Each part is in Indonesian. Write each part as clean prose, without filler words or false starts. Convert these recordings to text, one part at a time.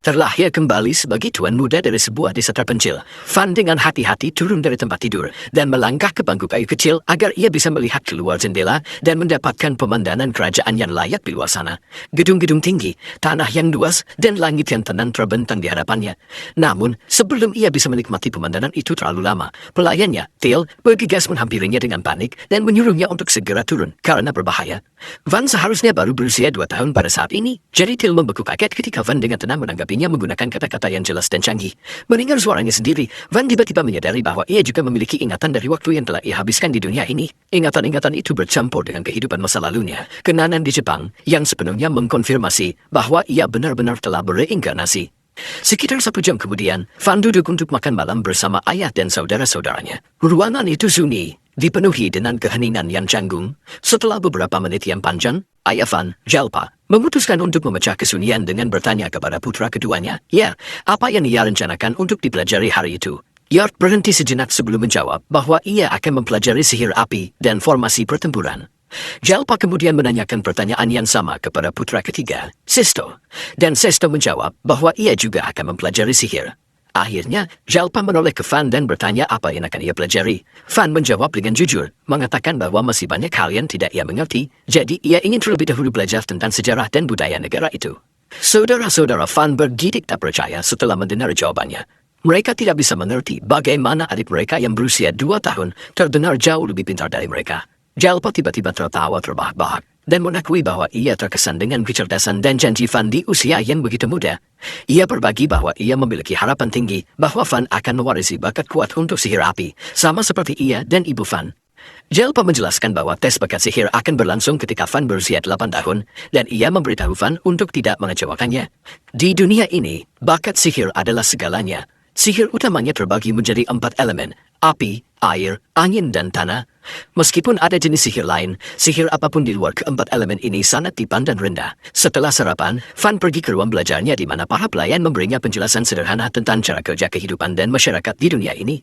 Terlahir kembali sebagai tuan muda dari sebuah desa terpencil, Fan dengan hati-hati turun dari tempat tidur dan melangkah ke bangku kayu kecil agar ia bisa melihat keluar jendela dan mendapatkan pemandangan kerajaan yang layak di luar sana. Gedung-gedung tinggi, tanah yang luas, dan langit yang tenang terbentang di hadapannya. Namun, sebelum ia bisa menikmati pemandangan itu terlalu lama, pelayannya, Till, bergegas menghampirinya dengan panik dan menyuruhnya untuk segera turun karena berbahaya. Van seharusnya baru berusia 2 tahun pada saat ini, jadi Till membeku kaget ketika Van dengan tenang menanggapinya menggunakan kata-kata yang jelas dan canggih. Mendengar suaranya sendiri, Van tiba-tiba menyadari bahwa ia juga memiliki ingatan dari waktu yang telah ia habiskan di dunia ini. Ingatan-ingatan itu bercampur dengan kehidupan masa lalunya, kenangan di Jepang, yang sepenuhnya mengkonfirmasi bahwa ia benar-benar telah bereinkarnasi. Sekitar 1 jam kemudian, Van duduk untuk makan malam bersama ayah dan saudara-saudaranya. Ruangan itu sunyi, dipenuhi dengan keheningan yang canggung. Setelah beberapa menit yang panjang, ayah Van, Jalpa, memutuskan untuk memecah kesunyian dengan bertanya kepada putra keduanya, "Ya, apa yang ia rencanakan untuk dipelajari hari itu?" Yard berhenti sejenak sebelum menjawab bahwa ia akan mempelajari sihir api dan formasi pertempuran. Jalpa kemudian menanyakan pertanyaan yang sama kepada putra ketiga, Sesto, dan Sesto menjawab bahwa ia juga akan mempelajari sihir. Akhirnya, Jalpa menoleh ke Van dan bertanya apa yang akan ia pelajari. Van menjawab dengan jujur, mengatakan bahwa masih banyak hal yang tidak ia mengerti, jadi ia ingin terlebih dahulu belajar tentang sejarah dan budaya negara itu. Saudara-saudara Van bergidik tak percaya setelah mendengar jawabannya. Mereka tidak bisa mengerti bagaimana adik mereka yang berusia 2 tahun terdengar jauh lebih pintar dari mereka. Jalpa tiba-tiba tertawa terbahak-bahak dan mengakui bahwa ia terkesan dengan kecerdasan dan janji Van di usia yang begitu muda. Ia berbagi bahwa ia memiliki harapan tinggi bahwa Van akan mewarisi bakat kuat untuk sihir api, sama seperti ia dan ibu Van. Jalpa menjelaskan bahwa tes bakat sihir akan berlangsung ketika Van berusia 8 tahun, dan ia memberitahu Van untuk tidak mengecewakannya. Di dunia ini, bakat sihir adalah segalanya. Sihir utamanya terbagi menjadi 4 elemen, api, air, angin, dan tanah. Meskipun ada jenis sihir lain, sihir apapun di luar keempat elemen ini sangat dipandang rendah. Setelah sarapan, Van pergi ke ruang belajarnya di mana para pelayan memberinya penjelasan sederhana tentang cara kerja kehidupan dan masyarakat di dunia ini.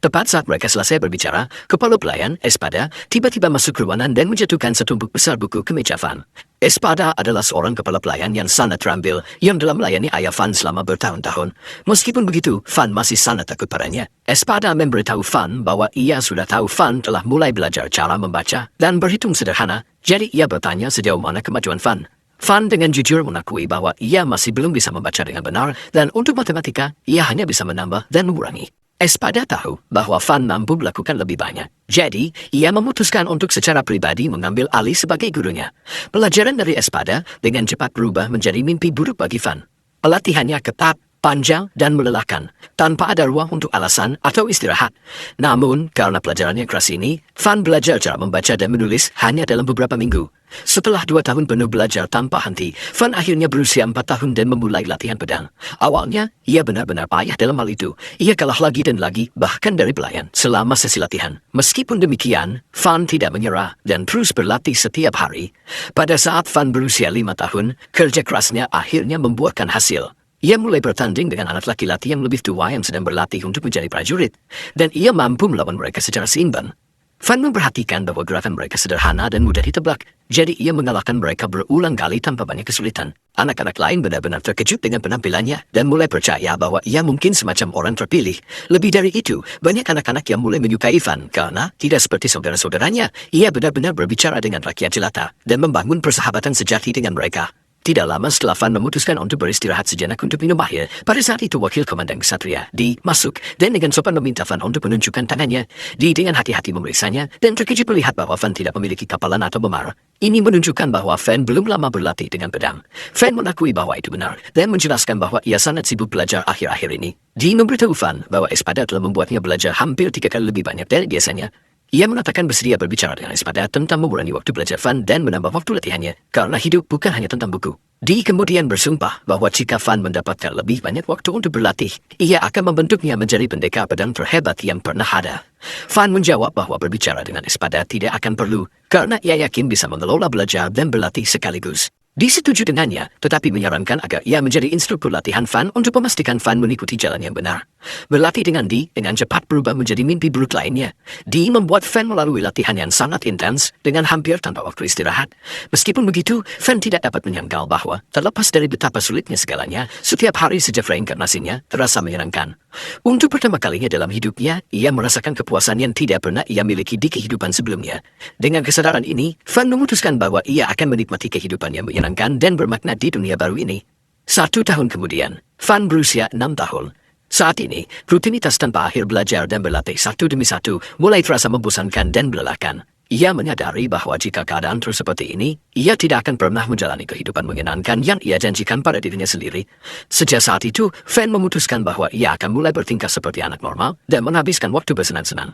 Tepat saat mereka selesai berbicara, kepala pelayan, Espada, tiba-tiba masuk ke ruangan dan menjatuhkan setumpuk besar buku ke meja Van. Espada adalah seorang kepala pelayan yang sangat terampil yang telah melayani ayah Van selama bertahun-tahun. Meskipun begitu, Van masih sangat takut padanya. Espada memberitahu Van bahwa ia sudah tahu Van telah mulai belajar cara membaca dan berhitung sederhana, jadi ia bertanya sejauh mana kemajuan Van. Van dengan jujur mengakui bahwa ia masih belum bisa membaca dengan benar dan untuk matematika, ia hanya bisa menambah dan mengurangi. Espada tahu bahwa Van mampu melakukan lebih banyak. Jadi, ia memutuskan untuk secara pribadi mengambil alih sebagai gurunya. Pelajaran dari Espada dengan cepat berubah menjadi mimpi buruk bagi Van. Pelatihannya ketat, panjang, dan melelahkan, tanpa ada ruang untuk alasan atau istirahat. Namun, karena pelajarannya keras ini, Van belajar cara membaca dan menulis hanya dalam beberapa minggu. Setelah 2 tahun penuh belajar tanpa henti, Van akhirnya berusia 4 tahun dan memulai latihan pedang. Awalnya, ia benar-benar payah dalam hal itu. Ia kalah lagi dan lagi, bahkan dari pelayan, selama sesi latihan. Meskipun demikian, Van tidak menyerah dan terus berlatih setiap hari. Pada saat Van berusia 5 tahun, kerja kerasnya akhirnya membuahkan hasil. Ia mulai bertanding dengan anak laki-laki yang lebih tua yang sedang berlatih untuk menjadi prajurit, dan ia mampu melawan mereka secara seimbang. Van memperhatikan bahwa gerakan mereka sederhana dan mudah ditebak, jadi ia mengalahkan mereka berulang kali tanpa banyak kesulitan. Anak-anak lain benar-benar terkejut dengan penampilannya dan mulai percaya bahwa ia mungkin semacam orang terpilih. Lebih dari itu, banyak anak-anak yang mulai menyukai Van karena, tidak seperti saudara-saudaranya, ia benar-benar berbicara dengan rakyat jelata dan membangun persahabatan sejati dengan mereka. Tidak lama setelah Van memutuskan untuk beristirahat sejenak untuk minum air, pada saat itu wakil komandan Ksatria, Di, masuk dan dengan sopan meminta Van untuk menunjukkan tangannya. Di dengan hati-hati memeriksanya dan terkejut melihat bahwa Van tidak memiliki kapalan atau memar. Ini menunjukkan bahwa Van belum lama berlatih dengan pedang. Van mengakui bahwa itu benar dan menjelaskan bahwa ia sangat sibuk belajar akhir-akhir ini. Di memberitahu Van bahwa Espada telah membuatnya belajar hampir 3 kali lebih banyak dari biasanya. Ia mengatakan bersedia berbicara dengan Espada tentang mengurangi waktu belajar Van dan menambah waktu latihannya, karena hidup bukan hanya tentang buku. Di kemudian bersumpah bahwa jika Van mendapatkan lebih banyak waktu untuk berlatih, ia akan membentuknya menjadi pendekar pedang terhebat yang pernah ada. Van menjawab bahwa berbicara dengan Espada tidak akan perlu, karena ia yakin bisa mengelola belajar dan berlatih sekaligus. Disetujui dengannya, tetapi menyarankan agar ia menjadi instruktur latihan Van untuk memastikan Van mengikuti jalan yang benar. Berlatih dengan Dee dengan cepat berubah menjadi mimpi buruk lainnya. Dee membuat Fan melalui latihan yang sangat intens dengan hampir tanpa waktu istirahat. Meskipun begitu, Fan tidak dapat menyangkal bahwa terlepas dari betapa sulitnya segalanya, setiap hari sejak reinkarnasinya terasa menyenangkan. Untuk pertama kalinya dalam hidupnya, ia merasakan kepuasan yang tidak pernah ia miliki di kehidupan sebelumnya. Dengan kesadaran ini, Fan memutuskan bahwa ia akan menikmati kehidupan yang menyenangkan dan bermakna di dunia baru ini. 1 tahun kemudian, Fan berusia 6 tahun. Saat ini, rutinitas tanpa akhir belajar dan berlatih satu demi satu mulai terasa membosankan dan melelahkan. Ia menyadari bahwa jika keadaan terus seperti ini, ia tidak akan pernah menjalani kehidupan menyenangkan yang ia janjikan pada dirinya sendiri. Sejak saat itu, Fan memutuskan bahwa ia akan mulai bertingkah seperti anak normal dan menghabiskan waktu bersenang-senang.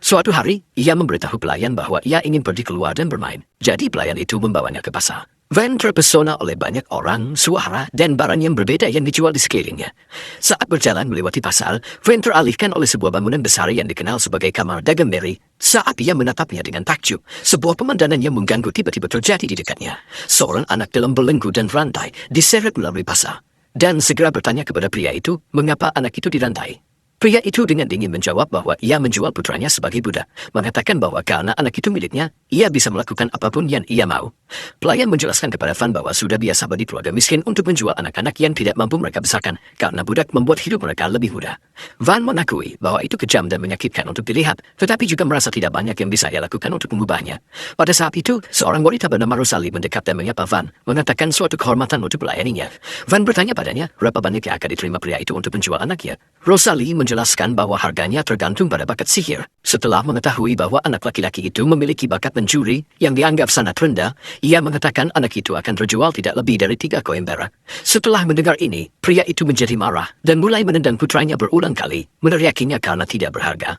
Suatu hari, ia memberitahu pelayan bahwa ia ingin pergi keluar dan bermain. Jadi pelayan itu membawanya ke pasar. Van terpesona oleh banyak orang, suara, dan barang yang berbeda yang dijual di sekelilingnya. Saat berjalan melewati pasar, Van teralihkan oleh sebuah bangunan besar yang dikenal sebagai kamar dagang Mary. Saat ia menatapnya dengan takjub, sebuah pemandangan yang mengganggu tiba-tiba terjadi di dekatnya. Seorang anak dalam belenggu dan rantai diseret melalui pasar. Dan segera bertanya kepada pria itu, mengapa anak itu dirantai. Pria itu dengan dingin menjawab bahwa ia menjual putranya sebagai budak, mengatakan bahwa karena anak itu miliknya, ia bisa melakukan apapun yang ia mau. Pelayan menjelaskan kepada Van bahwa sudah biasa bagi keluarga miskin untuk menjual anak-anak yang tidak mampu mereka besarkan, karena budak membuat hidup mereka lebih mudah. Van mengakui bahwa itu kejam dan menyakitkan untuk dilihat, tetapi juga merasa tidak banyak yang bisa ia lakukan untuk mengubahnya. Pada saat itu, seorang wanita bernama Rosalie mendekat dan menyapa Van, mengatakan suatu kehormatan untuk melayaninya. Van bertanya padanya, berapa banyak yang akan diterima pria itu untuk menjual anaknya. Rosalie menjelaskan bahwa harganya tergantung pada bakat sihir. Setelah mengetahui bahwa anak laki-laki itu memiliki bakat mencuri yang dianggap sangat rendah, ia mengatakan anak itu akan terjual tidak lebih dari 3 koin perak. Setelah mendengar ini, pria itu menjadi marah dan mulai menendang putranya berulang kali, meneriakinya karena tidak berharga.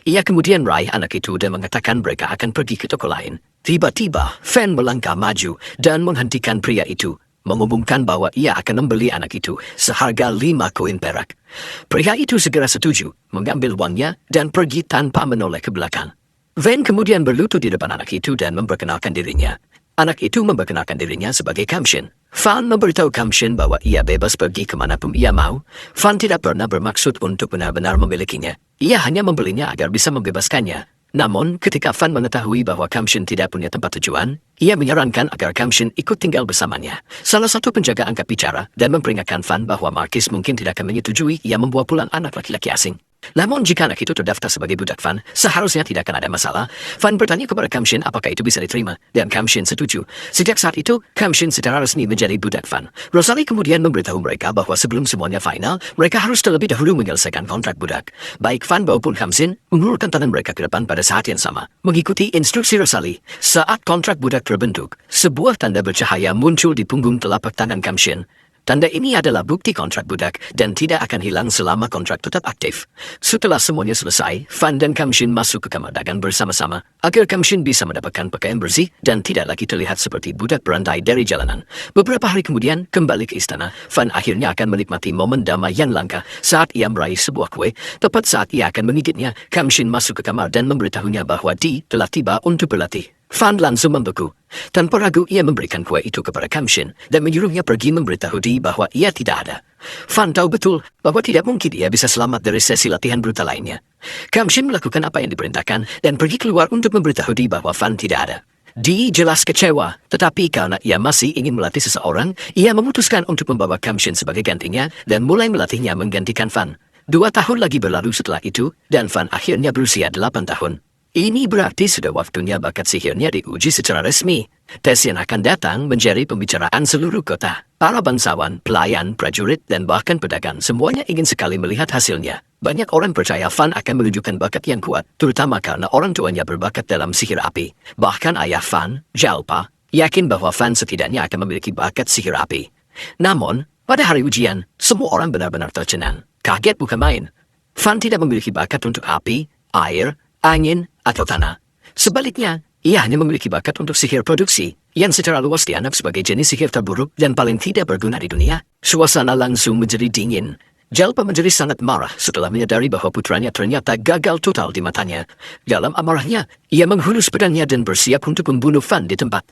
Ia kemudian meraih anak itu dan mengatakan mereka akan pergi ke toko lain. Tiba-tiba, Fan melangkah maju dan menghentikan pria itu, mengumumkan bahwa ia akan membeli anak itu seharga 5 koin perak. Pria itu segera setuju, mengambil uangnya dan pergi tanpa menoleh ke belakang. Van kemudian berlutut di depan anak itu dan memperkenalkan dirinya. Anak itu memperkenalkan dirinya sebagai Kamshin. Van memberitahu Kamshin bahwa ia bebas pergi kemanapun ia mau. Van tidak pernah bermaksud untuk benar-benar memilikinya. Ia hanya membelinya agar bisa membebaskannya. Namun, ketika Van mengetahui bahwa Kamshin tidak punya tempat tujuan, ia menyarankan agar Kamshin ikut tinggal bersamanya. Salah satu penjaga angkat bicara dan memperingatkan Van bahwa Markis mungkin tidak akan menyetujui ia membawa pulang anak laki-laki asing. Namun jika anak itu terdaftar sebagai budak Van, seharusnya tidak akan ada masalah. Van bertanya kepada Kamshin apakah itu bisa diterima, dan Kamshin setuju. Sejak saat itu, Kamshin secara resmi menjadi budak Van. Rosalie kemudian memberitahu mereka bahwa sebelum semuanya final, mereka harus terlebih dahulu menyelesaikan kontrak budak. Baik Van maupun Kamshin mengulurkan tangan mereka ke depan pada saat yang sama. Mengikuti instruksi Rosalie, saat kontrak budak terbentuk, sebuah tanda bercahaya muncul di punggung telapak tangan Kamshin. Tanda ini adalah bukti kontrak budak dan tidak akan hilang selama kontrak tetap aktif. Setelah semuanya selesai, Van dan Kamshin masuk ke kamar dagang bersama-sama agar Kamshin bisa mendapatkan pakaian bersih dan tidak lagi terlihat seperti budak berantai dari jalanan. Beberapa hari kemudian, kembali ke istana, Van akhirnya akan menikmati momen damai yang langka saat ia meraih sebuah kue. Tepat saat ia akan menggigitnya, Kamshin masuk ke kamar dan memberitahunya bahwa Dee telah tiba untuk berlatih. Van langsung membeku. Tanpa ragu ia memberikan kue itu kepada Kamshin dan menyuruhnya pergi memberitahu Dee bahwa ia tidak ada. Van tahu betul bahwa tidak mungkin ia bisa selamat dari sesi latihan brutal lainnya. Kamshin melakukan apa yang diperintahkan dan pergi keluar untuk memberitahu Dee bahwa Van tidak ada. Dee jelas kecewa, tetapi karena ia masih ingin melatih seseorang, ia memutuskan untuk membawa Kamshin sebagai gantinya dan mulai melatihnya menggantikan Van. 2 tahun lagi berlalu setelah itu dan Van akhirnya berusia 8 tahun. Ini berarti sudah waktunya bakat sihirnya diuji secara resmi. Tes yang akan datang menjadi pembicaraan seluruh kota. Para bangsawan, pelayan, prajurit, dan bahkan pedagang semuanya ingin sekali melihat hasilnya. Banyak orang percaya Van akan menunjukkan bakat yang kuat, terutama karena orang tuanya berbakat dalam sihir api. Bahkan ayah Van, Jalpa, yakin bahwa Van setidaknya akan memiliki bakat sihir api. Namun, pada hari ujian, semua orang benar-benar tercengang. Kaget bukan main. Van tidak memiliki bakat untuk api, air, angin, atau tanah. Sebaliknya, ia hanya memiliki bakat untuk sihir produksi, yang secara luas dianggap sebagai jenis sihir terburuk dan paling tidak berguna di dunia. Suasana langsung menjadi dingin. Jalpa menjadi sangat marah setelah menyadari bahwa putranya ternyata gagal total di matanya. Dalam amarahnya, ia menghulus pedangnya dan bersiap untuk membunuh Van di tempat.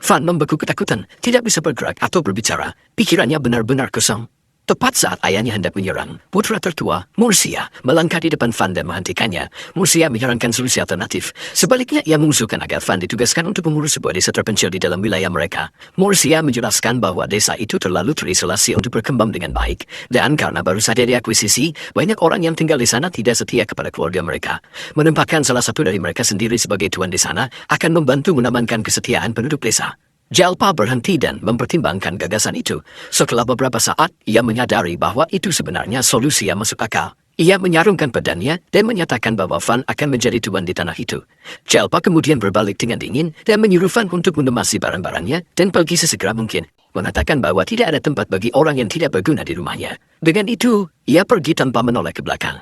Van membeku ketakutan, tidak bisa bergerak atau berbicara. Pikirannya benar-benar kosong. Tepat saat ayahnya hendak menyerang, putra tertua, Mursia, melangkah di depan Van dan menghentikannya. Mursia menyarankan solusi alternatif. Sebaliknya, ia mengusulkan agar Van ditugaskan untuk mengurus sebuah desa terpencil di dalam wilayah mereka. Mursia menjelaskan bahwa desa itu terlalu terisolasi untuk berkembang dengan baik. Dan karena baru saja diakuisisi, banyak orang yang tinggal di sana tidak setia kepada keluarga mereka. Menempatkan salah satu dari mereka sendiri sebagai tuan di sana akan membantu mengamankan kesetiaan penduduk desa. Jalpa berhenti dan mempertimbangkan gagasan itu. Setelah beberapa saat, ia menyadari bahwa itu sebenarnya solusi yang masuk akal. Ia menyarungkan pedangnya dan menyatakan bahwa Van akan menjadi tuan di tanah itu. Jalpa kemudian berbalik dengan dingin dan menyuruh Van untuk mengemasi barang-barangnya dan pergi sesegera mungkin. Mengatakan bahwa tidak ada tempat bagi orang yang tidak berguna di rumahnya. Dengan itu, ia pergi tanpa menoleh ke belakang.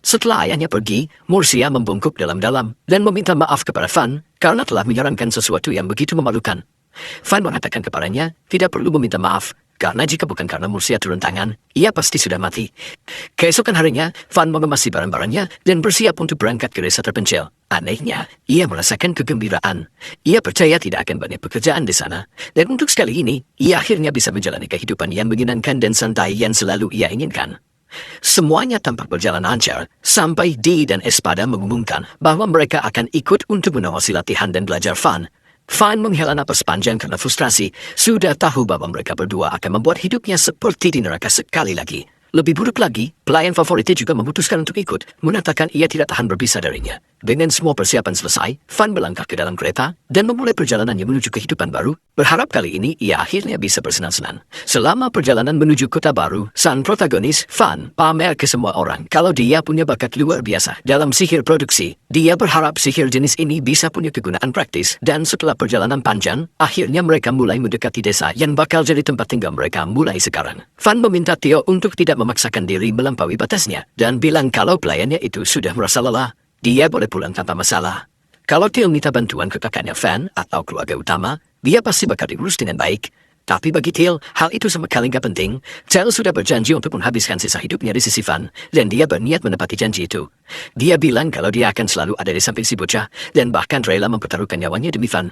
Setelah ayahnya pergi, Mursia membungkuk dalam-dalam dan meminta maaf kepada Van karena telah menyarankan sesuatu yang begitu memalukan. Van mengatakan kepadanya, tidak perlu meminta maaf, karena jika bukan karena Mursia turun tangan, ia pasti sudah mati. Keesokan harinya, Van mengemasi barang-barangnya dan bersiap untuk berangkat ke desa terpencil. Anehnya, ia merasakan kegembiraan. Ia percaya tidak akan banyak pekerjaan di sana, dan untuk sekali ini, ia akhirnya bisa menjalani kehidupan yang menyenangkan dan santai yang selalu ia inginkan. Semuanya tampak berjalan lancar, sampai Dee dan Espada mengumumkan bahwa mereka akan ikut untuk mengawasi latihan dan belajar Van. Van menghela napas panjang karena frustrasi, sudah tahu bahwa mereka berdua akan membuat hidupnya seperti di neraka sekali lagi. Lebih buruk lagi, pelayan favoritnya juga memutuskan untuk ikut, mengatakan ia tidak tahan berpisah darinya. Dengan semua persiapan selesai, Van melangkah ke dalam kereta dan memulai perjalanannya menuju kehidupan baru, berharap kali ini ia akhirnya bisa bersenang-senang. Selama perjalanan menuju kota baru, sang protagonis, Van, pamer ke semua orang kalau dia punya bakat luar biasa dalam sihir produksi. Dia berharap sihir jenis ini bisa punya kegunaan praktis, dan setelah perjalanan panjang, akhirnya mereka mulai mendekati desa yang bakal jadi tempat tinggal mereka mulai sekarang. Van meminta Theo untuk tidak memaksakan diri melampaui batasnya, dan bilang kalau pelayannya itu sudah merasa lelah. Dia boleh pulang tanpa masalah. Kalau Theo minta bantuan ke kakaknya Van atau keluarga utama, dia pasti bakal diurus dengan baik. Tapi bagi Theo, hal itu sama sekali gak penting. Theo sudah berjanji untuk menghabiskan sisa hidupnya di sisi Van, dan dia berniat menepati janji itu. Dia bilang kalau dia akan selalu ada di samping si bocah, dan bahkan rela mempertaruhkan nyawanya demi Van.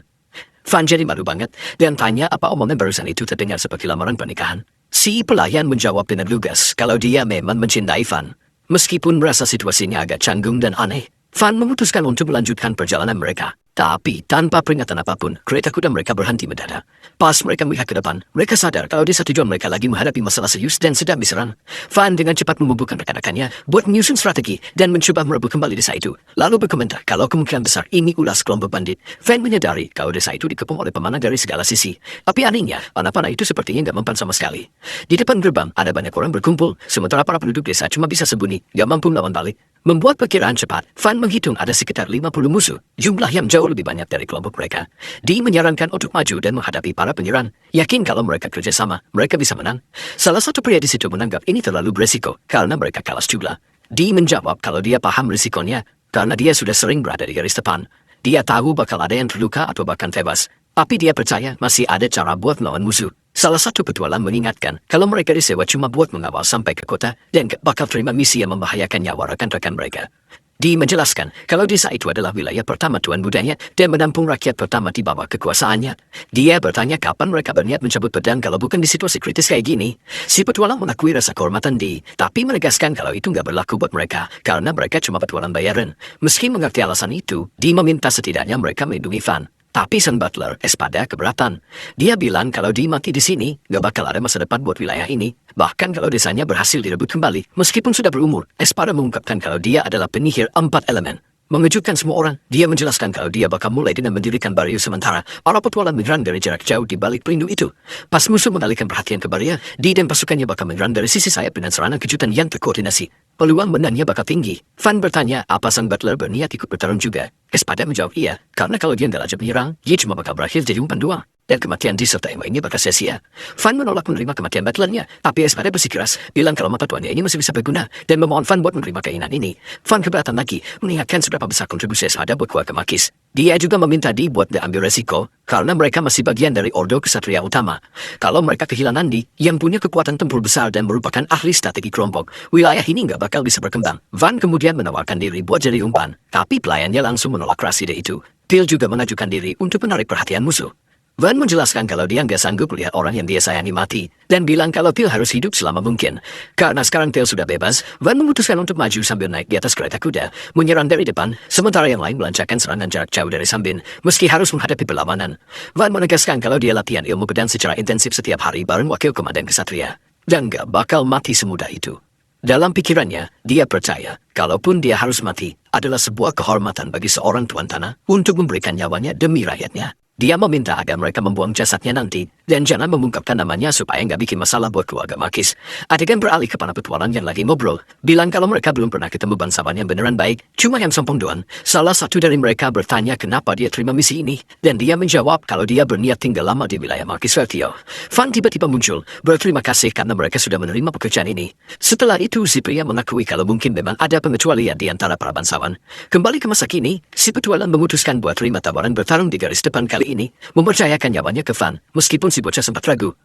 Van jadi malu banget, dan tanya apa omongan barusan itu terdengar seperti lamaran pernikahan. Si pelayan menjawab dengan lugas kalau dia memang mencintai Van. Meskipun merasa situasinya agak canggung dan aneh, Van memutuskan untuk melanjutkan perjalanan mereka. Tapi tanpa peringatan apapun, kereta kuda mereka berhenti mendadak. Pas mereka melihat ke depan, mereka sadar kalau desa tujuan mereka lagi menghadapi masalah serius dan sedang diserang. Van dengan cepat membubuhkan rekan-rekannya buat menyusun strategi dan mencoba merebut kembali desa itu. Lalu berkomentar kalau kemungkinan besar ini ulas kelompok bandit. Van menyadari kalau desa itu dikepung oleh pemanah dari segala sisi. Tapi anehnya, panah-panah itu sepertinya nggak mempan sama sekali. Di depan gerbang ada banyak orang berkumpul, sementara para penduduk desa cuma bisa sembunyi, nggak mampu melawan balik. Membuat perkiraan cepat, Van menghitung ada sekitar 50 musuh, jumlah yang jauh lebih banyak dari kelompok mereka. Dee menyarankan untuk maju dan menghadapi para penyerang. Yakin kalau mereka kerjasama, mereka bisa menang. Salah satu pria di situ menganggap ini terlalu beresiko karena mereka kalah jumlah. Dee menjawab kalau dia paham risikonya karena dia sudah sering berada di garis depan. Dia tahu bakal ada yang terluka atau bahkan tewas. Tapi dia percaya masih ada cara buat melawan musuh. Salah satu petualang mengingatkan kalau mereka disewa cuma buat mengawal sampai ke kota dan gak bakal terima misi yang membahayakan nyawa rekan-rekan mereka. Dee menjelaskan kalau desa itu adalah wilayah pertama tuan mudanya dan menampung rakyat pertama di bawah kekuasaannya. Dia bertanya kapan mereka berniat mencabut pedang kalau bukan di situasi kritis kayak gini. Si petualang mengakui rasa kehormatan Dee, tapi menegaskan kalau itu nggak berlaku buat mereka karena mereka cuma petualang bayaran. Meski mengerti alasan itu, Dee meminta setidaknya mereka melindungi Van. Tapi sang butler, Espada, keberatan. Dia bilang kalau Dee mati di sini, gak bakal ada masa depan buat wilayah ini. Bahkan kalau desanya berhasil direbut kembali, meskipun sudah berumur, Espada mengungkapkan kalau dia adalah penyihir 4 elemen. Mengejutkan semua orang, dia menjelaskan kalau dia bakal mulai dengan mendirikan barrier sementara. Para petualang menyerang dari jarak jauh di balik pelindung itu. Pas musuh mengalihkan perhatian ke barrier, Dee dan pasukannya bakal menyerang dari sisi sayap dengan serangan kejutan yang terkoordinasi. Peluang menangnya bakal tinggi. Van bertanya apa sang butler berniat ikut bertarung juga. Espada menjawab iya, karena kalau dia nggak lanjut menyerang, dia cuma bakal berakhir jadi umpan doang. Dan kematian Dee serta yang lainnya bakal sia-sia. Van menolak menerima kematian butlernya, tapi Espada bersikeras, bilang kalau mata tuannya ini masih bisa berguna, dan memohon Van buat menerima keinginan ini. Van keberatan lagi, mengingatkan seberapa besar kontribusi Espada buat keluarga Makis. Dia juga meminta Dee buat diambil resiko, karena mereka masih bagian dari Ordo Kesatria Utama. Kalau mereka kehilangan Dee, yang punya kekuatan tempur besar dan merupakan ahli strategi kelompok, wilayah ini nggak bakal bisa berkembang. Van kemudian menawarkan diri buat jadi umpan, tapi pelayannya langsung menolak keras ide itu. Phil juga mengajukan diri untuk menarik perhatian musuh. Van menjelaskan kalau dia nggak sanggup melihat orang yang dia sayangi mati, dan bilang kalau Till harus hidup selama mungkin. Karena sekarang Till sudah bebas, Van memutuskan untuk maju sambil naik di atas kereta kuda, menyerang dari depan, sementara yang lain melancarkan serangan jarak jauh dari samping, meski harus menghadapi perlawanan. Van menegaskan kalau dia latihan ilmu pedang secara intensif setiap hari bareng wakil komandan kesatria, dan nggak bakal mati semudah itu. Dalam pikirannya, dia percaya, kalaupun dia harus mati, adalah sebuah kehormatan bagi seorang tuan tanah untuk memberikan nyawanya demi rakyatnya. Dia meminta agar mereka membuang jasadnya nanti, dan jangan mengungkapkan namanya supaya nggak bikin masalah buat keluarga Markis. Adegan beralih kepada petualang yang lagi ngobrol, bilang kalau mereka belum pernah ketemu bangsawan yang beneran baik, cuma yang sombong doang. Salah satu dari mereka bertanya kenapa dia terima misi ini, dan dia menjawab kalau dia berniat tinggal lama di wilayah Markis Vertio. Van tiba-tiba muncul, berterima kasih karena mereka sudah menerima pekerjaan ini. Setelah itu, si pria mengakui kalau mungkin memang ada pengecualian di antara para bangsawan. Kembali ke masa kini, si petualang memutuskan buat terima tawaran bertarung di garis depan kali ini, mempercayakan nyawanya ke Van, meskipun si bocah sempat ragu.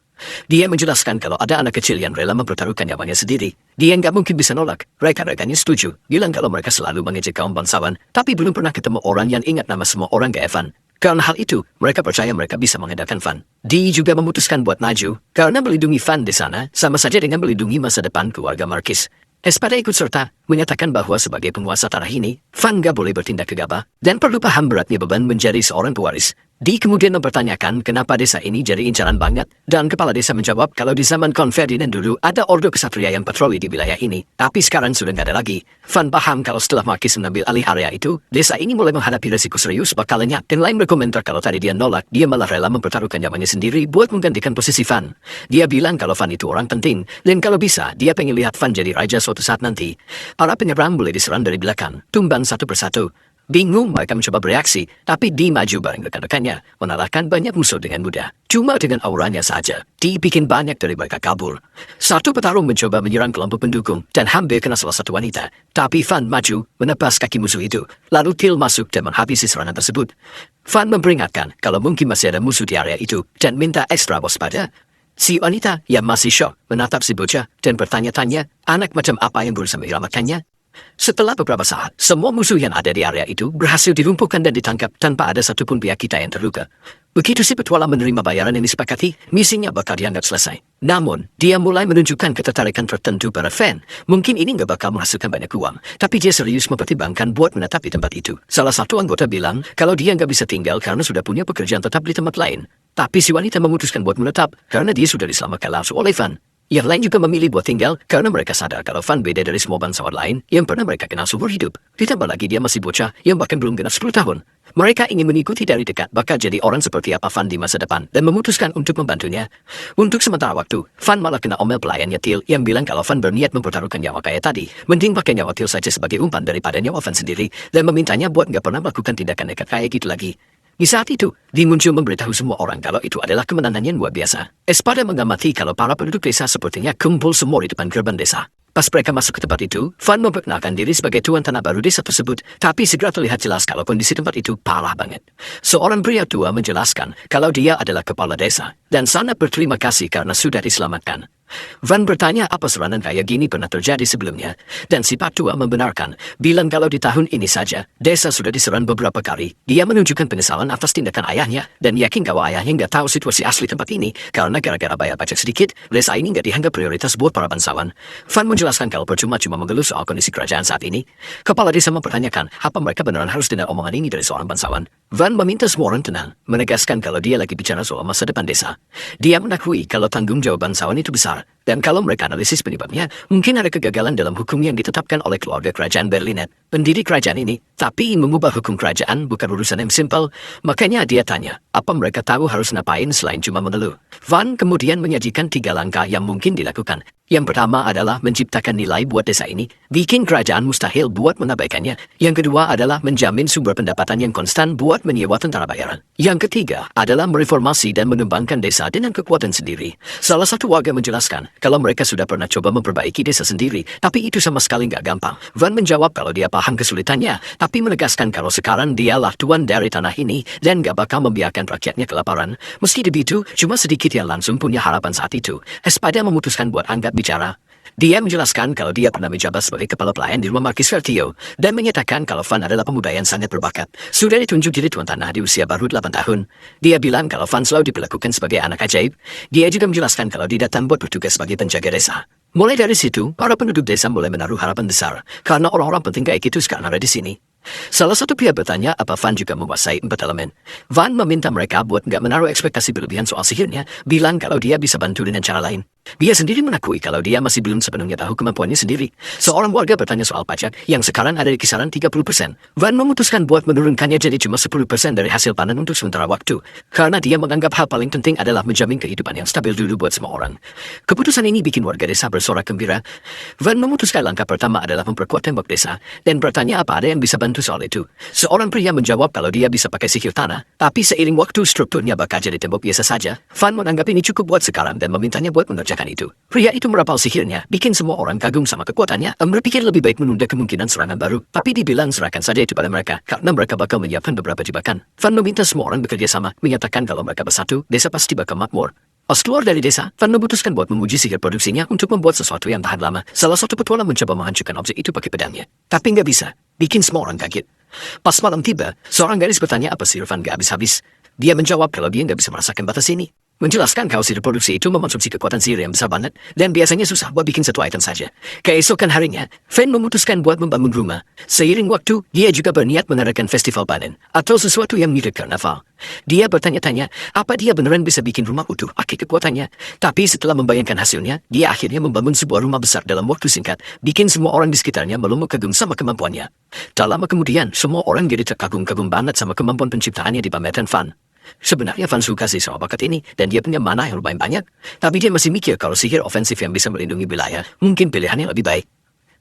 Dia menjelaskan kalau ada anak kecil yang rela mempertaruhkan nyawanya sendiri, dia nggak mungkin bisa nolak. Rekan-rekannya setuju, bilang kalau mereka selalu mengejek kaum bangsawan, tapi belum pernah ketemu orang yang ingat nama semua orang kayak Van. Karena hal itu, mereka percaya mereka bisa mengandalkan Van. Dee juga memutuskan buat maju, karena melindungi Van di sana, sama saja dengan melindungi masa depan keluarga Markis. Espada ikut serta, menyatakan bahwa sebagai penguasa tanah ini, Van gak boleh bertindak gegabah, dan perlu paham beratnya beban menjadi seorang pewaris. Dee kemudian mempertanyakan kenapa desa ini jadi incaran banget, dan kepala desa menjawab kalau di zaman Kon Ferdinand dulu ada ordo kesatria yang patroli di wilayah ini, tapi sekarang sudah nggak ada lagi. Van paham kalau setelah Markis mengambil alih area itu, desa ini mulai menghadapi resiko serius bakal lenyap, dan lain berkomentar kalau tadi dia nolak, dia malah rela mempertaruhkan nyawanya sendiri buat menggantikan posisi Van. Dia bilang kalau Van itu orang penting, dan kalau bisa, dia pengen lihat Van jadi raja suatu saat nanti. Para penyerang boleh diserang dari belakang, tumbang satu persatu. Bingung mereka mencoba bereaksi, tapi Dee maju bareng rekan-rekannya, mengalahkan banyak musuh dengan mudah. Cuma dengan auranya saja, Dee bikin banyak dari mereka kabur. Satu petarung mencoba menyerang kelompok pendukung, dan hampir kena salah satu wanita. Tapi Van maju, menebas kaki musuh itu. Lalu Till masuk dan menghabisi serangan tersebut. Van memperingatkan kalau mungkin masih ada musuh di area itu, dan minta ekstra waspada. Si wanita yang masih syok menatap si bocah dan bertanya-tanya, anak macam apa yang berusaha menyelamatkannya. Setelah beberapa saat, semua musuh yang ada di area itu berhasil dilumpuhkan dan ditangkap tanpa ada satupun pihak kita yang terluka. Begitu si petualang menerima bayaran yang disepakati, misinya bakal dianggap selesai. Namun, dia mulai menunjukkan ketertarikan tertentu pada Van. Mungkin ini nggak bakal menghasilkan banyak uang, tapi dia serius mempertimbangkan buat menetap di tempat itu. Salah satu anggota bilang kalau dia nggak bisa tinggal karena sudah punya pekerjaan tetap di tempat lain. Tapi si wanita memutuskan buat menetap karena dia sudah diselamatkan langsung oleh Van. Yang lain juga memilih buat tinggal karena mereka sadar kalau Van beda dari semua bangsawan lain yang pernah mereka kenal seumur hidup. Ditambah lagi dia masih bocah yang bahkan belum genap 10 tahun. Mereka ingin mengikuti dari dekat bakal jadi orang seperti apa Van di masa depan dan memutuskan untuk membantunya. Untuk sementara waktu, Van malah kena omel pelayannya Till yang bilang kalau Van berniat mempertaruhkan nyawa kayak tadi. Mending pakai nyawa Till saja sebagai umpan daripada nyawa Van sendiri dan memintanya buat nggak pernah melakukan tindakan nekat kayak gitu lagi. Di saat itu, Dee muncul memberitahu semua orang kalau itu adalah kemenangan yang luar biasa. Espada mengamati kalau para penduduk desa sepertinya kumpul semua di depan gerbang desa. Pas mereka masuk ke tempat itu, Van memperkenalkan diri sebagai tuan tanah baru desa tersebut, tapi segera terlihat jelas kalau kondisi tempat itu parah banget. Seorang pria tua menjelaskan kalau dia adalah kepala desa, dan sangat berterima kasih karena sudah diselamatkan. Van bertanya apa serangan kayak gini pernah terjadi sebelumnya, dan si Pak Tua membenarkan, bilang kalau di tahun ini saja, desa sudah diserang beberapa kali. Dia menunjukkan penyesalan atas tindakan ayahnya, dan yakin kalau ayahnya nggak tahu situasi asli tempat ini, karena gara-gara bayar pajak sedikit, desa ini nggak dianggap prioritas buat para bangsawan. Van menjelaskan kalau percuma cuma mengeluh soal kondisi kerajaan saat ini. Kepala desa mempertanyakan, apa mereka beneran harus dengar omongan ini dari seorang bangsawan. Van meminta semua orang tenang, menegaskan kalau dia lagi bicara soal masa depan desa. Dia mengakui kalau tanggung jawab bangsawan itu besar, dan kalau mereka analisis penyebabnya, mungkin ada kegagalan dalam hukum yang ditetapkan oleh keluarga kerajaan Berlinet, pendiri kerajaan ini, tapi mengubah hukum kerajaan bukan urusan yang simpel, makanya dia tanya, apa mereka tahu harus ngapain selain cuma mengeluh. Van kemudian menyajikan 3 langkah yang mungkin dilakukan. Yang pertama adalah menciptakan nilai buat desa ini, bikin kerajaan mustahil buat mengabaikannya. Yang kedua adalah menjamin sumber pendapatan yang konstan buat menyewa tentara bayaran. Yang ketiga adalah mereformasi dan mengembangkan desa dengan kekuatan sendiri. Salah satu warga menjelaskan kalau mereka sudah pernah coba memperbaiki desa sendiri, tapi itu sama sekali nggak gampang. Van menjawab kalau dia paham kesulitannya, tapi menegaskan kalau sekarang dialah tuan dari tanah ini dan nggak bakal membiarkan rakyatnya kelaparan. Meski begitu, cuma sedikit yang langsung punya harapan saat itu. Espada memutuskan buat anggap bicara. Dia menjelaskan kalau dia pernah menjabat sebagai kepala pelayan di rumah Marquis Fertio dan menyatakan kalau Van adalah pemuda yang sangat berbakat. Sudah ditunjuk jadi tuan tanah di usia baru 8 tahun. Dia bilang kalau Van selalu diperlakukan sebagai anak ajaib. Dia juga menjelaskan kalau dia datang buat bertugas sebagai penjaga desa. Mulai dari situ, para penduduk desa mulai menaruh harapan besar karena orang-orang penting kayak itu sekarang ada di sini. Salah satu pihak bertanya apa Van juga menguasai 4 elemen. Van meminta mereka buat nggak menaruh ekspektasi berlebihan soal sihirnya, bilang kalau dia bisa bantu dengan cara lain. Dia sendiri mengakui kalau dia masih belum sepenuhnya tahu kemampuannya sendiri. Seorang warga bertanya soal pajak yang sekarang ada di kisaran 30%. Van memutuskan buat menurunkannya jadi cuma 10% dari hasil panen untuk sementara waktu. Karena dia menganggap hal paling penting adalah menjamin kehidupan yang stabil dulu buat semua orang. Keputusan ini bikin warga desa bersorak gembira. Van memutuskan langkah pertama adalah memperkuat tembok desa dan bertanya apa ada yang bisa bantu soal itu. Seorang pria menjawab kalau dia bisa pakai sihir tanah, tapi seiring waktu strukturnya bakal jadi tembok biasa saja. Van menganggap ini cukup buat sekarang dan memintanya buat mengerjakan itu. Pria itu merapal sihirnya, bikin semua orang kagum sama kekuatannya. Berpikir lebih baik menunda kemungkinan serangan baru, tapi dibilang serahkan saja itu pada mereka, karena mereka bakal menyiapkan beberapa jebakan. Van meminta semua orang bekerja sama, menyatakan kalau mereka bersatu, desa pasti bakal makmur. Pas keluar dari desa, Van memutuskan buat menguji sihir produksinya untuk membuat sesuatu yang tahan lama. Salah satu petualang mencoba menghancurkan objek itu pakai pedangnya, tapi nggak bisa, bikin semua orang kaget. Pas malam tiba, seorang gadis bertanya apa sihir Van gak habis-habis. Dia menjawab kalau dia nggak bisa merasakan batas ini. Menjelaskan kalau sihir produksi itu mengonsumsi kekuatan sihir yang besar banget, dan biasanya susah buat bikin satu item saja. Keesokan harinya, Van memutuskan buat membangun rumah. Seiring waktu, dia juga berniat mengadakan festival panen, atau sesuatu yang mirip karnaval. Dia bertanya-tanya, apa dia beneran bisa bikin rumah utuh pakai kekuatannya. Tapi setelah membayangkan hasilnya, dia akhirnya membangun sebuah rumah besar dalam waktu singkat, bikin semua orang di sekitarnya melumuk kagum sama kemampuannya. Tak lama kemudian, semua orang jadi terkagum-kagum banget sama kemampuan penciptaannya dipamerkan Van. Sebenarnya Van suka sih sama bakat ini, dan dia punya mana yang lumayan banyak. Tapi dia masih mikir kalau sihir ofensif yang bisa melindungi wilayah, mungkin pilihannya lebih baik.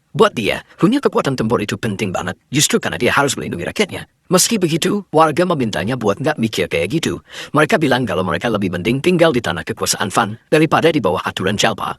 Buat dia, punya kekuatan tempur itu penting banget, justru karena dia harus melindungi rakyatnya. Meski begitu, warga memintanya buat nggak mikir kayak gitu. Mereka bilang kalau mereka lebih mending tinggal di tanah kekuasaan Van, daripada di bawah aturan Jalpa.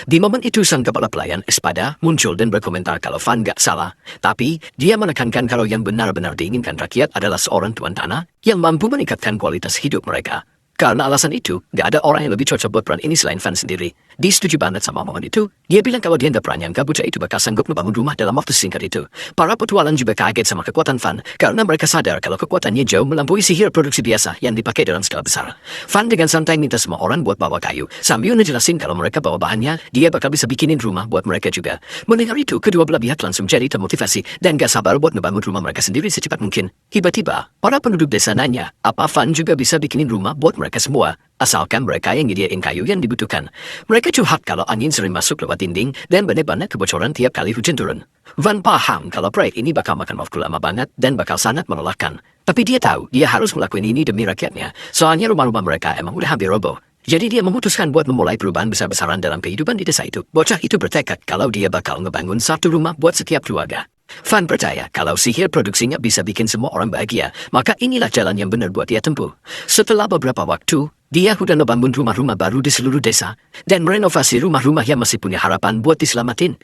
Di momen itu sang kepala pelayan Espada muncul dan berkomentar kalau Van gak salah. Tapi dia menekankan kalau yang benar-benar diinginkan rakyat adalah seorang tuan tanah yang mampu meningkatkan kualitas hidup mereka. Karena alasan itu, gak ada orang yang lebih cocok buat peran ini selain Van sendiri. Dia setuju banget sama omongan itu. Dia bilang kalau dia gak pernah nyangka bocah itu bakal sanggup membangun rumah dalam waktu singkat itu. Para petualang juga kaget sama kekuatan Van, karena mereka sadar kalau kekuatannya jauh melampaui sihir produksi biasa yang dipakai dalam skala besar. Van dengan santai minta semua orang buat bawa kayu, sambil ngejelasin kalau mereka bawa bahannya, dia bakal bisa bikinin rumah buat mereka juga. Mendengar itu, kedua belah pihak langsung jadi termotivasi dan gak sabar buat ngebangun rumah mereka sendiri secepat mungkin. Tiba-tiba, para penduduk desa nanya, apa Van juga bisa bikinin rumah buat mereka semua, asalkan mereka yang nyediain kayu yang dibutuhkan. Mereka curhat kalau angin sering masuk lewat dinding dan benar-benar kebocoran tiap kali hujan turun. Van paham kalau proyek ini bakal makan waktu lama banget dan bakal sangat melelahkan. Tapi dia tahu dia harus melakukan ini demi rakyatnya, soalnya rumah-rumah mereka emang udah hampir roboh. Jadi dia memutuskan buat memulai perubahan besar-besaran dalam kehidupan di desa itu. Bocah itu bertekad kalau dia bakal ngebangun satu rumah buat setiap keluarga. Van percaya kalau sihir produksinya bisa bikin semua orang bahagia, maka inilah jalan yang benar buat dia tempuh. Setelah beberapa waktu, dia udah ngebangun rumah-rumah baru di seluruh desa dan merenovasi rumah-rumah yang masih punya harapan buat diselamatin.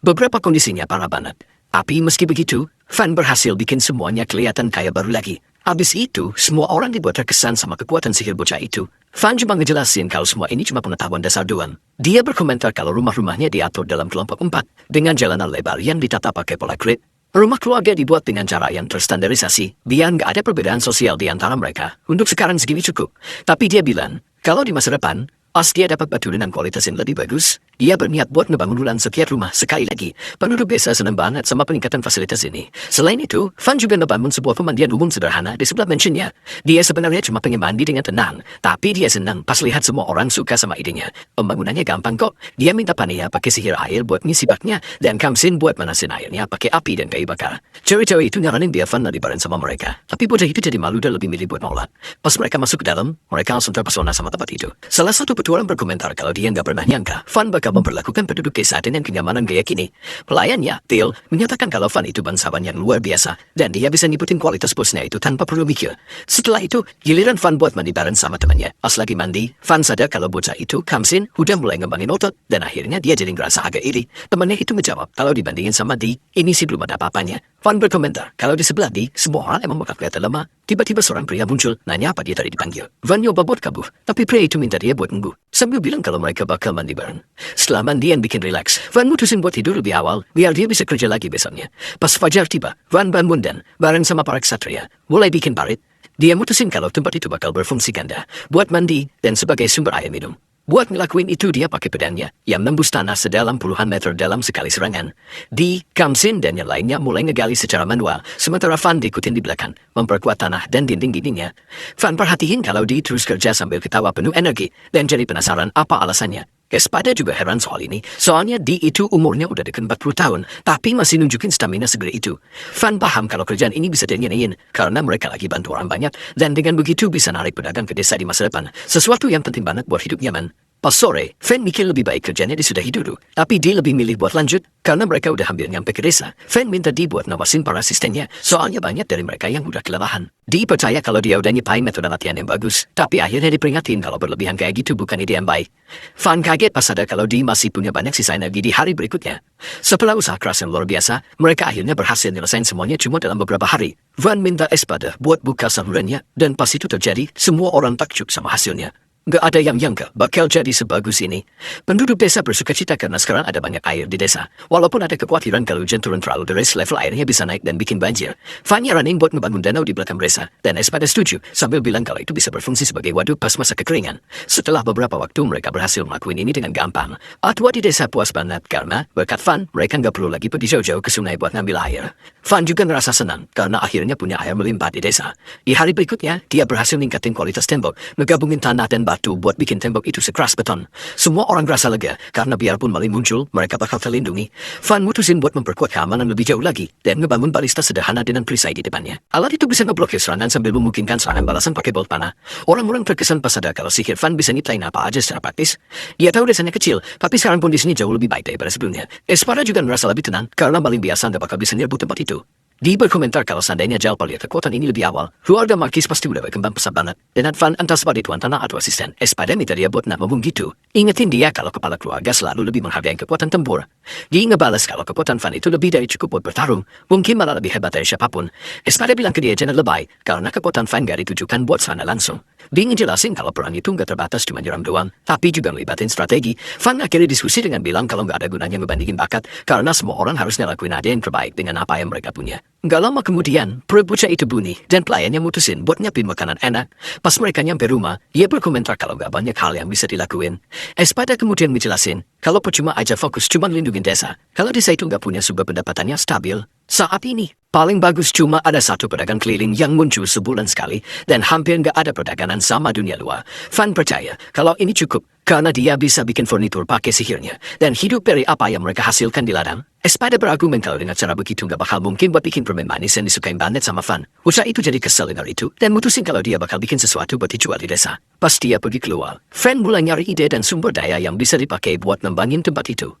Beberapa kondisinya parah banget. Tapi meski begitu, Van berhasil bikin semuanya kelihatan kayak baru lagi. Habis itu, semua orang dibuat terkesan sama kekuatan sihir bocah itu. Van cuma ngejelasin kalau semua ini cuma pengetahuan dasar doang. Dia berkomentar kalau rumah-rumahnya diatur dalam kelompok 4, dengan jalanan lebar yang ditata pakai pola grid. Rumah keluarga dibuat dengan cara yang terstandarisasi, biar nggak ada perbedaan sosial di antara mereka. Untuk sekarang segini cukup. Tapi dia bilang, kalau di masa depan, pas dia dapat batu dengan kualitas yang lebih bagus, dia berniat buat ngebangun ulang setiap rumah sekali lagi. Penduduk desa senang banget sama peningkatan fasilitas ini. Selain itu, Van juga ngebangun sebuah pemandian umum sederhana di sebelah mansionnya. Dia sebenarnya cuma pengen mandi dengan tenang, tapi dia senang pas lihat semua orang suka sama idenya. Pembangunannya gampang kok. Dia minta Pania pakai sihir air buat ngisi baknya, dan Kamsin buat manasin airnya pakai api dan kayu bakar. Cewek-cewek itu nyaranin biar Van libaran sama mereka. Tapi bocah itu jadi malu dan lebih milih buat nolak. Pas mereka masuk ke dalam, mereka langsung terpesona sama tempat itu. Salah satu petualang berkomentar kalau dia nggak pernah nyangka Van bakal memperlakukan penduduk desa dengan kenyamanan gaya kini. Pelayannya, Till, menyatakan kalau Van itu bangsawan yang luar biasa dan dia bisa nyibutin kualitas bosnya itu tanpa perlu mikir. Setelah itu, giliran Van buat mandi bareng sama temannya. Pas lagi mandi, Van sadar kalau bocah itu, Kamsin, udah mulai ngembangin otot dan akhirnya dia jadi ngerasa agak iri. Temannya itu menjawab kalau dibandingin sama Di, ini sih belum ada apa-apanya. Van berkomentar kalau di sebelah Di, semua orang emang bakal kelihatan lemah. Tiba-tiba seorang pria muncul, nanya apa dia tadi dipanggil. Van nyoba buat kabur, tapi pria itu minta dia buat nunggu, sambil bilang kalau mereka bakal mandi bareng. Setelah mandian bikin rileks, Van mutusin buat tidur lebih awal, biar dia bisa kerja lagi besoknya. Pas fajar tiba, Van bangun dan, bareng sama para ksatria, mulai bikin parit. Dia mutusin kalau tempat itu bakal berfungsi ganda, buat mandi, dan sebagai sumber air minum. Buat ngelakuin itu dia pakai pedangnya, yang nembus tanah sedalam puluhan meter dalam sekali serangan. Di, Kamsin dan yang lainnya mulai ngegali secara manual, sementara Van diikutin di belakang, memperkuat tanah dan dinding-dindingnya. Van perhatiin kalau Di terus kerja sambil ketawa penuh energi, dan jadi penasaran apa alasannya. Espada juga heran soal ini, soalnya Di itu umurnya udah dekat 40 tahun, tapi masih nunjukin stamina segede itu. Van paham kalau kerjaan ini bisa dinyanyiin, karena mereka lagi bantu orang banyak, dan dengan begitu bisa narik pedagang ke desa di masa depan. Sesuatu yang penting banget buat hidup nyaman. Pas sore, Van mikir lebih baik kerjanya disudahi dulu, tapi Di lebih milih buat lanjut, karena mereka udah hampir nyampe ke desa. Van minta Di buat nawasin para asistennya, soalnya banyak dari mereka yang udah kelelahan. Di percaya kalau dia udah nyepain metode latihan yang bagus, tapi akhirnya diperingatin kalau berlebihan kayak gitu bukan ide yang baik. Van kaget pas sadar kalau Di masih punya banyak sisa energi di hari berikutnya. Setelah usaha keras yang luar biasa, mereka akhirnya berhasil nyelesain semuanya cuma dalam beberapa hari. Van minta Espada buat buka salurannya, dan pas itu terjadi, semua orang takjub sama hasilnya. Gak ada yang nyangka bakal jadi sebagus ini. Penduduk desa bersukacita karena sekarang ada banyak air di desa. Walaupun ada kekhawatiran kalau hujan turun terlalu deras, level airnya bisa naik dan bikin banjir. Van nyaranin buat ngebangun danau di belakang desa, dan Espada setuju, sambil bilang kalau itu bisa berfungsi sebagai waduk pas masa kekeringan. Setelah beberapa waktu mereka berhasil melakukan ini dengan gampang. Atua di desa puas banget karena, berkat Van, mereka gak perlu lagi pergi jauh-jauh ke sungai buat ngambil air. Van juga ngerasa senang karena akhirnya punya air melimpah di desa. Di hari berikutnya, dia berhasil ningkatin kualitas tembok, ngegabungin tanah dan batu buat bikin tembok itu sekeras beton. Semua orang merasa lega, karena biarpun maling muncul, mereka bakal terlindungi. Van mutusin buat memperkuat keamanan lebih jauh lagi, dan ngebangun balista sederhana dengan perisai di depannya. Alat itu bisa ngeblokir serangan sambil memungkinkan serangan balasan pakai bolt panah. Orang-orang terkesan pas sadar kalau sihir Van bisa nyiptain apa aja secara praktis. Dia tahu desanya kecil, tapi sekarang pun di sini jauh lebih baik daripada sebelumnya. Espada juga merasa lebih tenang, karena maling biasa nggak bakal bisa nyerbu tempat itu. Di berkomentar kalau seandainya Jalpa lihat kekuatan ini lebih awal, keluarga Markis pasti udah berkembang pesat banget. Dan Van entah sebagai tuan tanah atau asisten, Espada minta dia buat ngomong gitu. Ingetin dia kalau kepala keluarga selalu lebih menghargai kekuatan tempur. Dia ngebalas kalau kekuatan Van itu lebih dari cukup buat bertarung, mungkin malah lebih hebat dari siapapun. Espada bilang ke dia jangan lebay, karena kekuatan Van gak ditujukan buat serangan langsung. Dia ngejelasin kalau perang itu nggak terbatas cuma nyerang doang, tapi juga melibatin strategi. Van akhirnya diskusi dengan bilang kalau nggak ada gunanya ngebandingin bakat, karena semua orang harus ngelakuin ada yang terbaik dengan apa yang mereka punya. Nggak lama kemudian, perut bocah itu bunyi, dan pelayannya mutusin buat nyiapin makanan enak. Pas mereka nyampe rumah, dia berkomentar kalau nggak banyak hal yang bisa dilakuin. Espada kemudian ngejelasin, kalau percuma aja fokus cuma lindungin desa, kalau desa itu nggak punya sumber pendapatannya stabil. Saat ini, paling bagus cuma ada satu pedagang keliling yang muncul sebulan sekali, dan hampir nggak ada perdagangan sama dunia luar. Van percaya kalau ini cukup, karena dia bisa bikin furnitur pakai sihirnya, dan hidup dari apa yang mereka hasilkan di ladang. Espada berargumen kalau dengan cara begitu nggak bakal mungkin buat bikin permen manis yang disukain banget sama Van. Bocah itu jadi kesel dengar itu, dan mutusin kalau dia bakal bikin sesuatu buat dijual di desa. Pas dia pergi keluar, Van mulai nyari ide dan sumber daya yang bisa dipakai buat ngembangin tempat itu.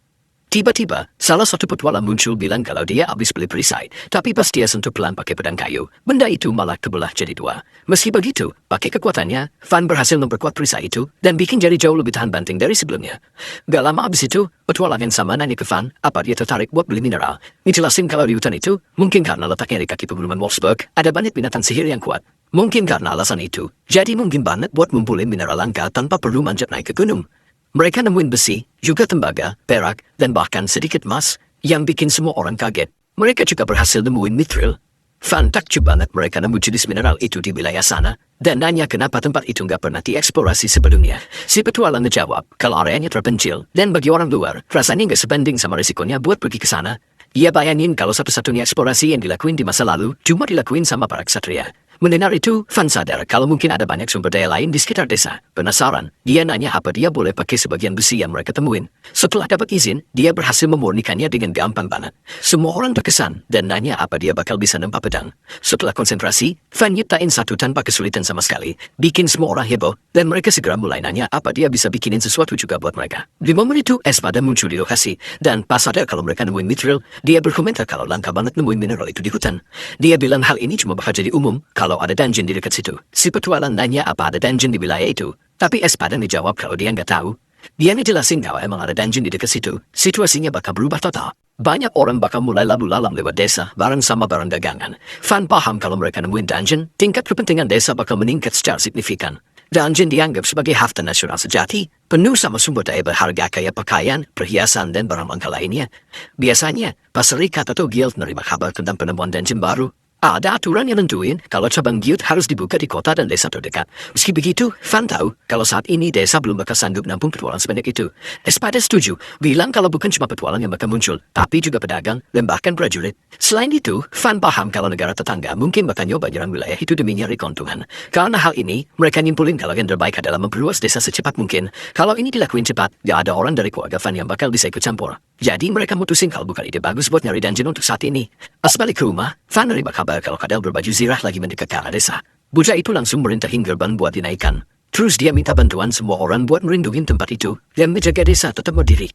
Tiba-tiba, salah satu petualang muncul bilang kalau dia habis beli perisai, tapi pas dia sentuh pelan pakai pedang kayu, benda itu malah kebelah jadi dua. Meski begitu, pakai kekuatannya, Van berhasil memperkuat perisai itu, dan bikin jadi jauh lebih tahan banting dari sebelumnya. Gak lama abis itu, petualang yang sama nanya ke Van, apa dia tertarik buat beli mineral. Ngejelasin kalau di hutan itu, mungkin karena letaknya di kaki pegunungan Wolfsburg, ada banyak binatang sihir yang kuat. Mungkin karena alasan itu, jadi mungkin banget buat ngumpulin mineral langka tanpa perlu manjat naik ke gunung. Mereka nemuin besi, juga tembaga, perak, dan bahkan sedikit emas, yang bikin semua orang kaget. Mereka juga berhasil nemuin mithril. Van takjub banget mereka nemu jenis mineral itu di wilayah sana, dan nanya kenapa tempat itu nggak pernah dieksplorasi sebelumnya. Si petualang ngejawab kalau areanya terpencil, dan bagi orang luar, rasanya nggak sebanding sama risikonya buat pergi ke sana. Ia bayangin kalau satu-satunya eksplorasi yang dilakuin di masa lalu, cuma dilakuin sama para ksatria. Mendengar itu, Van sadar kalau mungkin ada banyak sumber daya lain di sekitar desa. Penasaran, dia nanya apa dia boleh pakai sebagian besi yang mereka temuin. Setelah dapat izin, dia berhasil memurnikannya dengan gampang banget. Semua orang terkesan dan nanya apa dia bakal bisa nempa pedang. Setelah konsentrasi, Van nyiptain satu tanpa kesulitan sama sekali. Bikin semua orang heboh, dan mereka segera mulai nanya apa dia bisa bikinin sesuatu juga buat mereka. Di momen itu, Espada muncul di lokasi, dan pas sadar kalau mereka nemuin mithril, dia berkomentar kalau langka banget nemuin mineral itu di hutan. Dia bilang hal ini cuma bakal jadi umum kalau ada dungeon di dekat situ. Si petualang nanya apa ada dungeon di wilayah itu, tapi Espada dijawab kalau dia nggak tahu. Dia ngejelasin kalau emang ada dungeon di dekat situ, situasinya bakal berubah total. Banyak orang bakal mulai lalu lalang lewat desa bareng sama barang dagangan. Van paham kalau mereka nemuin dungeon, tingkat kepentingan desa bakal meningkat secara signifikan. Dan jin dianggap sebagai harta nasional sejati, penuh sama sumber daya berharga kayak pakaian, perhiasan, dan barang langka lainnya. Biasanya, pasarikat atau guild menerima kabar tentang penemuan dan jin baru. Ada aturan yang nentuin kalau cabang guild harus dibuka di kota dan desa terdekat. Meski begitu, Fan tahu kalau saat ini desa belum bakal sanggup nampung petualang sebanyak itu. Espada setuju, bilang kalau bukan cuma petualang yang bakal muncul, tapi juga pedagang dan bahkan prajurit. Selain itu, Fan paham kalau negara tetangga mungkin bakal nyoba nyerang wilayah itu demi nyari keuntungan. Karena hal ini, mereka nyimpulin kalau yang terbaik adalah memperluas desa secepat mungkin. Kalau ini dilakuin cepat, gak ada orang dari keluarga Fan yang bakal bisa ikut campur. Jadi mereka mutusin kalau bukan ide bagus buat nyari dungeon untuk saat ini. Pas balik ke rumah, Fan nerima kabar kalau Kadel berbaju zirah lagi mendekat ke arah desa. Bocah itu langsung merintahin gerbang buat dinaikkan. Terus dia minta bantuan semua orang buat merindungin tempat itu dan menjaga desa tetap berdiri.